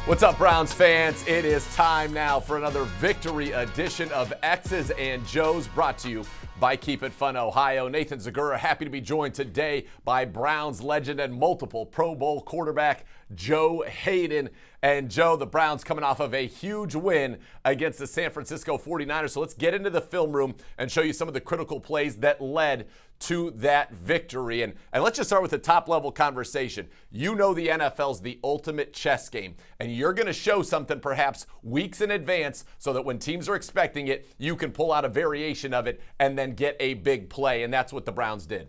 What's up, Browns fans? It is time now for another victory edition of X's and Joe's, brought to you by Keep It Fun Ohio. Nathan Zegura, happy to be joined today by Browns legend and multiple Pro Bowl quarterback Joe Haden. And Joe, the Browns coming off of a huge win against the San Francisco 49ers. So let's get into the film room and show you some of the critical plays that led to that victory. And let's just start with the top-level conversation. You know the NFL's the ultimate chess game, and you're going to show something perhaps weeks in advance so that when teams are expecting it, you can pull out a variation of it and then get a big play, and that's what the Browns did.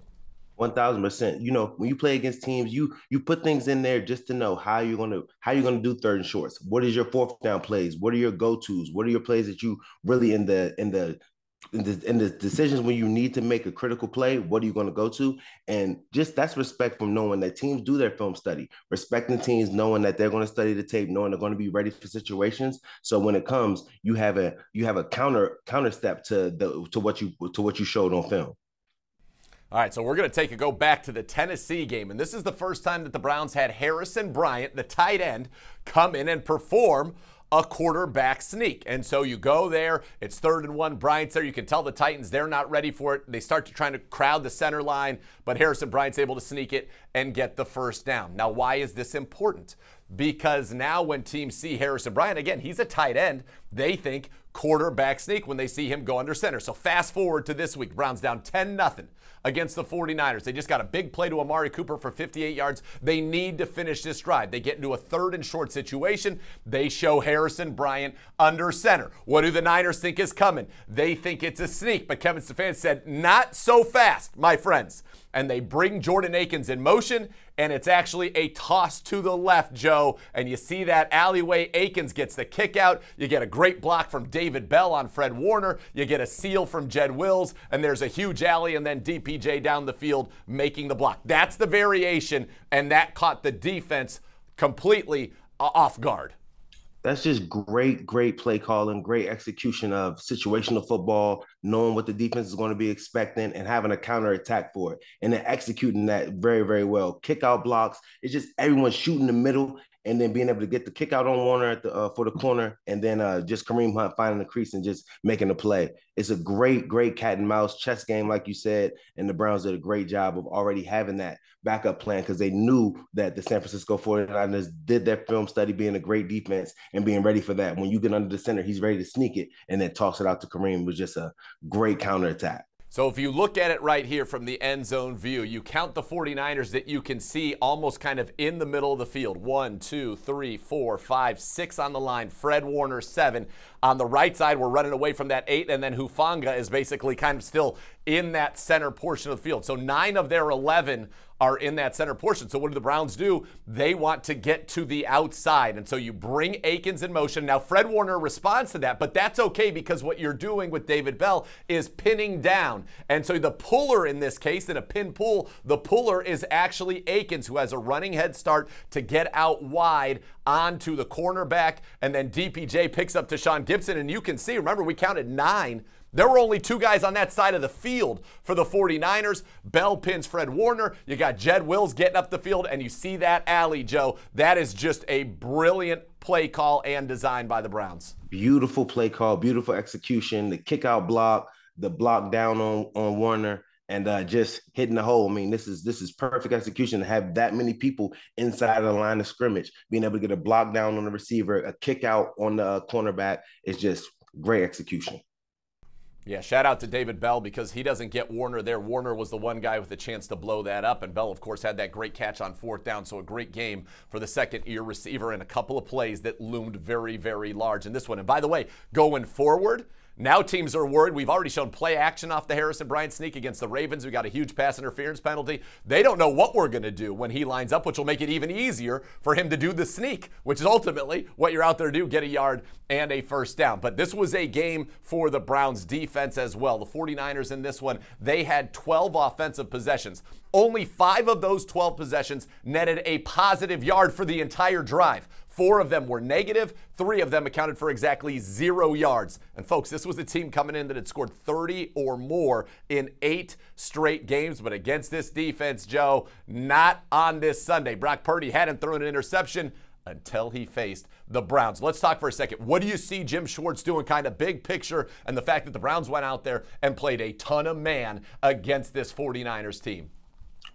1,000%. You know, when you play against teams, you put things in there just to know how you're gonna do third and shorts. What is your fourth down plays? What are your go-tos? What are your plays that you really in the decisions when you need to make a critical play? What are you going to go to? And just that's respect from knowing that teams do their film study, respecting teams, knowing that they're going to study the tape, knowing they're going to be ready for situations. So when it comes, you have a counter step to what you showed on film. All right, so we're going to go back to the Tennessee game, and this is the first time that the Browns had Harrison Bryant, the tight end, come in and perform a quarterback sneak. And so you go there, it's 3rd and 1, Bryant's there. You can tell the Titans, they're not ready for it. They start to try to crowd the center line, but Harrison Bryant's able to sneak it and get the first down. Now, why is this important? Because now when teams see Harrison Bryant, again, he's a tight end, they think quarterback sneak when they see him go under center. So fast forward to this week, Browns down 10-0 against the 49ers. They just got a big play to Amari Cooper for 58 yards. They need to finish this drive. They get into a 3rd and short situation. They show Harrison Bryant under center. What do the Niners think is coming? They think it's a sneak, but Kevin Stefanski said, not so fast, my friends. And they bring Jordan Akins in motion, and it's actually a toss to the left, Joe. And you see that alleyway. Akins gets the kick out. You get a great block from David Bell on Fred Warner. You get a seal from Jed Wills, and there's a huge alley, and then DPJ down the field making the block. That's the variation, and that caught the defense completely off guard. That's just great play calling, great execution of situational football, knowing what the defense is going to be expecting and having a counterattack for it, and then executing that very, very well. Kick out blocks. It's just everyone shooting the middle and then being able to get the kick out on Warner at the for the corner, and then just Kareem Hunt finding the crease and just making the play. It's a great cat and mouse chess game, like you said, and the Browns did a great job of already having that backup plan because they knew that the San Francisco 49ers did their film study, being a great defense and being ready for that. When you get under the center, he's ready to sneak it and then toss it out to Kareem. It was just a great counterattack. So if you look at it right here from the end zone view, you count the 49ers that you can see almost kind of in the middle of the field. 1, 2, 3, 4, 5, 6 on the line. Fred Warner, 7. On the right side, we're running away from that 8, and then Hufanga is basically kind of still in that center portion of the field. So 9 of their 11 are in that center portion. So what do the Browns do? They want to get to the outside. And so you bring Akins in motion. Now, Fred Warner responds to that, but that's okay because what you're doing with David Bell is pinning down. And so the puller in this case, in a pin pull, the puller is actually Akins, who has a running head start to get out wide onto the cornerback. And then DPJ picks up Tashaun Gibson. And you can see, remember, we counted 9. There were only 2 guys on that side of the field for the 49ers. Bell pins Fred Warner. You got Jed Wills getting up the field, and you see that alley, Joe. That is just a brilliant play call and design by the Browns. Beautiful play call, beautiful execution, the kick out block, the block down on Warner, and just hitting the hole. I mean, this is perfect execution to have that many people inside of the line of scrimmage, being able to get a block down on the receiver, a kick out on the cornerback. It's just great execution. Yeah, shout out to David Bell because he doesn't get Warner there. Warner was the one guy with a chance to blow that up, and Bell, of course, had that great catch on 4th down, so a great game for the second-year receiver and a couple of plays that loomed very, very large in this one. And by the way, going forward, now teams are worried. We've already shown play action off the Harrison Bryant sneak against the Ravens. We got a huge pass interference penalty. They don't know what we're going to do when he lines up, which will make it even easier for him to do the sneak, which is ultimately what you're out there to do, get a yard and a first down. But this was a game for the Browns defense as well. The 49ers in this one, they had 12 offensive possessions. Only 5 of those 12 possessions netted a positive yard for the entire drive. 4 of them were negative. 3 of them accounted for exactly 0 yards. And folks, this was a team coming in that had scored 30 or more in 8 straight games. But against this defense, Joe, not on this Sunday. Brock Purdy hadn't thrown an interception until he faced the Browns. Let's talk for a second. What do you see Jim Schwartz doing kind of big picture and the fact that the Browns went out there and played a ton of man against this 49ers team?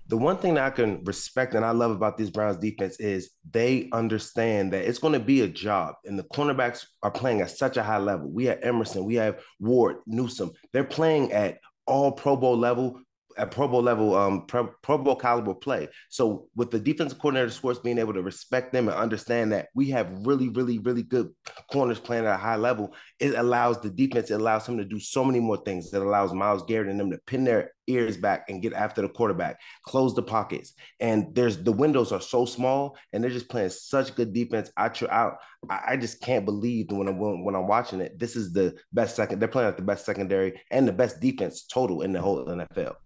The one thing that I can respect and I love about this Browns defense is they understand that it's going to be a job, and the cornerbacks are playing at such a high level. We have Emerson, we have Ward, Newsome. They're playing at all Pro Bowl level, at Pro Bowl level, Pro Bowl caliber play. So with the defensive coordinator Schwartz being able to respect them and understand that we have really, really, really good corners playing at a high level, it allows the defense, it allows him to do so many more things. It allows Myles Garrett and them to pin their ears back and get after the quarterback, close the pockets. And the windows are so small, and they're just playing such good defense. I just can't believe when I'm watching it. This is the best they're playing at the best secondary and the best defense total in the whole NFL.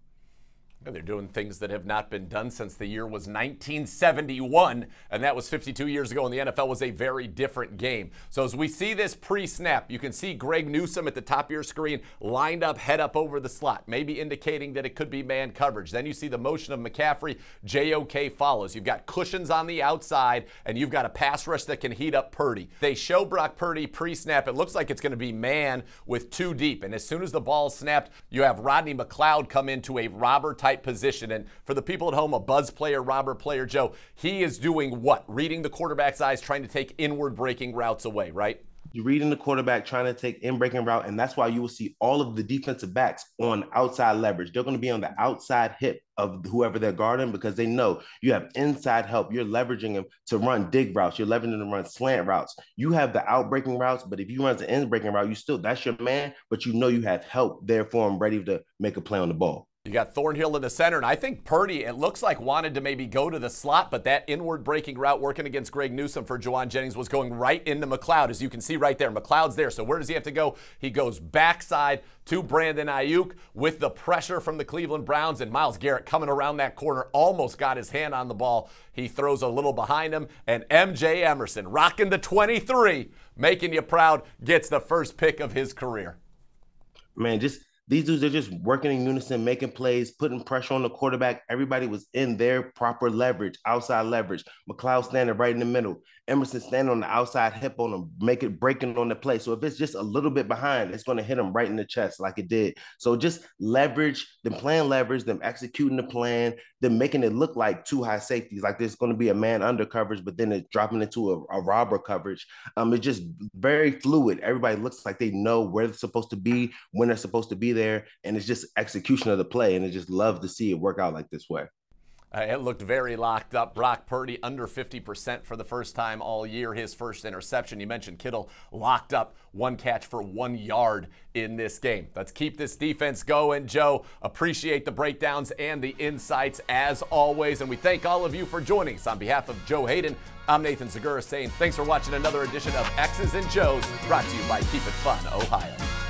They're doing things that have not been done since the year was 1971, and that was 52 years ago, and the NFL was a very different game. So as we see this pre-snap, you can see Greg Newsome at the top of your screen lined up, head up over the slot, maybe indicating that it could be man coverage. Then you see the motion of McCaffrey. JOK follows. You've got cushions on the outside, and you've got a pass rush that can heat up Purdy. They show Brock Purdy pre-snap. It looks like it's going to be man with two deep, and as soon as the ball snapped, you have Rodney McLeod come into a robber-type position. And for the people at home, a buzz player, robber player, Joe, he is doing what? Reading the quarterback's eyes, trying to take inward breaking routes away, right? You're reading the quarterback, trying to take in breaking route, and that's why you will see all of the defensive backs on outside leverage. They're going to be on the outside hip of whoever they're guarding because they know you have inside help. You're leveraging them to run dig routes. You're leveraging them to run slant routes. You have the out breaking routes, but if you run the in breaking route, that's your man, but you know you have help there for him ready to make a play on the ball. You got Thornhill in the center, and I think Purdy, it looks like, wanted to maybe go to the slot, but that inward breaking route working against Greg Newsome for Jauan Jennings was going right into McLeod, as you can see right there. McLeod's there, so where does he have to go? He goes backside to Brandon Ayuk with the pressure from the Cleveland Browns, and Myles Garrett coming around that corner, almost got his hand on the ball. He throws a little behind him, and MJ Emerson, rocking the 23, making you proud, gets the first pick of his career. Man, these dudes are just working in unison, making plays, putting pressure on the quarterback. Everybody was in their proper leverage, outside leverage. McLeod standing right in the middle. Emerson standing on the outside hip on him, breaking on the play. So if it's just a little bit behind, it's going to hit him right in the chest like it did. So just leverage, them playing leverage, them executing the plan, them making it look like two high safeties, like there's going to be a man under coverage, but then it's dropping into a robber coverage. It's just very fluid. Everybody looks like they know where they're supposed to be, when they're supposed to be there, and it's just execution of the play, and I just love to see it work out like this way. It looked very locked up. Brock Purdy under 50% for the first time all year. His first interception. You mentioned Kittle locked up, 1 catch for 1 yard in this game. Let's keep this defense going, Joe. Appreciate the breakdowns and the insights as always. And we thank all of you for joining us. On behalf of Joe Hayden, I'm Nathan Segura saying thanks for watching another edition of X's and Joe's, brought to you by Keep It Fun, Ohio.